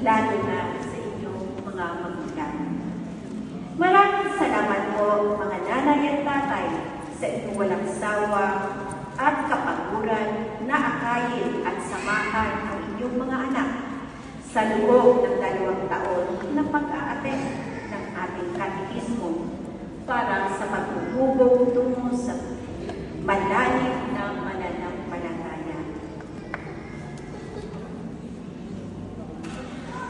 lalo na sa inyong mga magulang. Maraming salamat po mga nanay at tatay sa inyong walang sawa at kapaguran na akayin at samahan ang inyong mga anak sa loob ng 2 taon na pag-a-attend ng ating katekismo para sa pagtutubong tungo sa malalim na mananampalataya.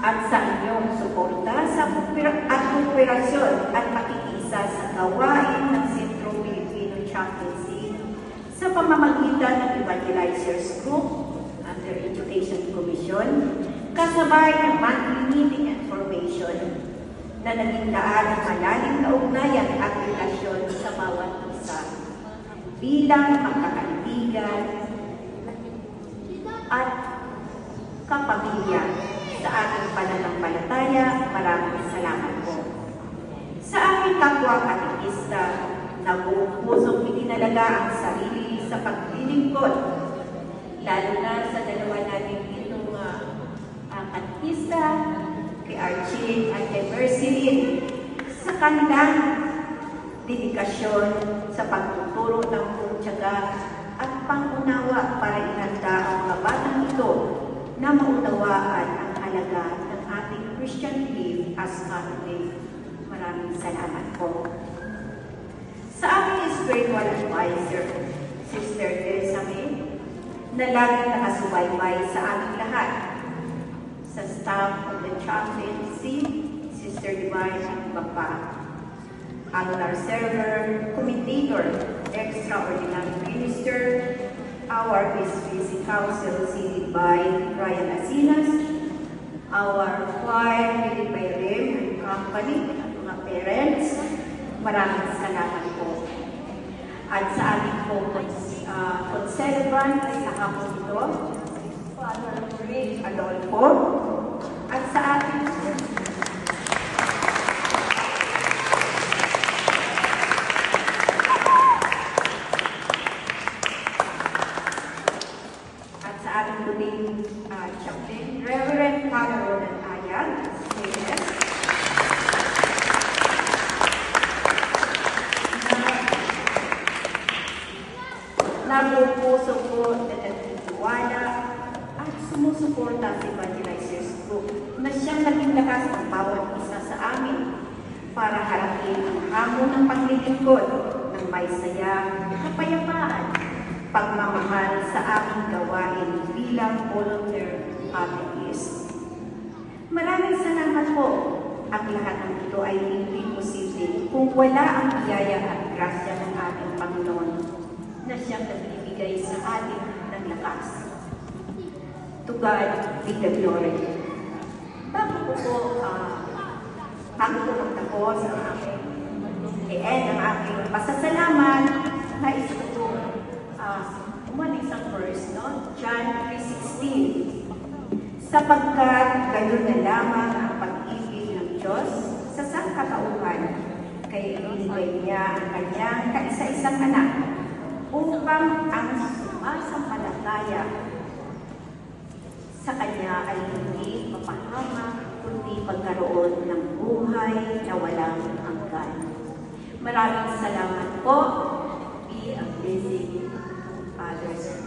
At sa inyong suporta sa kooperasyon at pakikisa sa gawain ng Sentro Pilipino Chaplaincy sa pamamagitan ng Evangelizers Group under Education Commission, kasabay ng monthly meeting and formation na naging daan ng malalim na ugnayan at relasyon sa bawat isa bilang magkakaibigan at kapamilya sa ating pananampalataya. Maraming salamat po. Sa aming kapwa katekista na buong pusong itinalaga ang sarili sa paglilingkod, lalo na sa dalawa natin itong katekista, kay Archie at kay Merceline, sa kanilang dedikasyon sa pagtuturo ng pagtiyaga at pangunawa para ihanda ang mga batang ito na maunawaan ang halaga ng ating Christian faith as Catholic. Maraming salamat po. Sa aming spiritual advisor, Sister Teresa May, na laging nakasubaybay sa aming lahat, sa staff of the chaplaincy, Sister Divine at Papa, Angular Server, Commentator, Extraordinary Minister, our Vice Council seated by Ryan Asinas, our choir headed by Rem and company, at mga parents, maraming salamat po. At sa aming po conservan sa hapon ito, Father Rick Adolfo, at sa ating muling chaplain, Reverend Father Ronan Ayan, CNS, na puso po na nagtitiwala at sumusuporta sa Evangelizers Group na siyang naging lakas ng bawat isa sa amin para harapin ang hamon ng paglilingkod ng may saya, kapayapaan, pagmamahal sa aming gawain bilang volunteer catechists. Maraming salamat po. Ang lahat ng ito ay hindi posible kung wala ang biyaya at grasya ng ating Panginoon na siyang nagbibigay sa atin ng lakas. To God be the glory. Bago ko magtapos ang aking ang aking pasasalamat, nais ko po umalis ang verse, no? John 3:16. Sapagkat gayon na lamang ang pag-ibig ng Diyos sa sangkatauhan, kaya ibinigay niya ang kanyang kaisa-isang anak upang ang sumasampalataya sa kanya ay hindi mapahamak, kundi pagkaroon ng buhay na walang hanggan. Maraming salamat po. Be a blessing, Fathers.